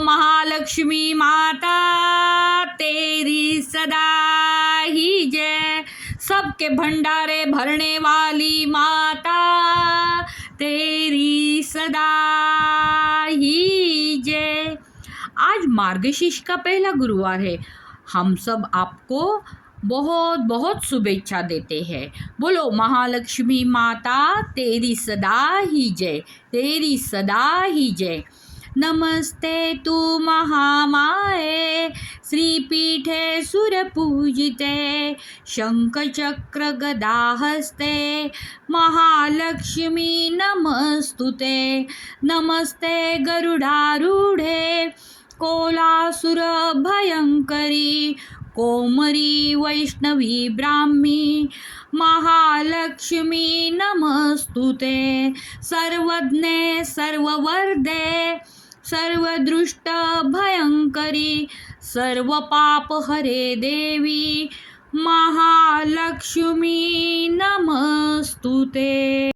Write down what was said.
महालक्ष्मी माता तेरी सदा ही जय। सबके भंडारे भरने वाली माता तेरी सदा ही जय। आज मार्गशीर्ष का पहला गुरुवार है। हम सब आपको बहुत बहुत शुभेच्छा देते हैं। बोलो महालक्ष्मी माता तेरी सदा ही जय, तेरी सदा ही जय। नमस्ते तु महामाये श्रीपीठे सुरपूजिते शंखचक्र गदाहस्ते महालक्ष्मी नमस्तुते। नमस्ते गरुडारूढे कोलासुर भयंकरी कोमरी वैष्णवी ब्राह्मी महालक्ष्मी नमस्तुते। सर्वज्ञे सर्ववर्धे सर्वदृष्ट भयंकरी सर्वपापहरे देवी महालक्ष्मी नमस्तुते।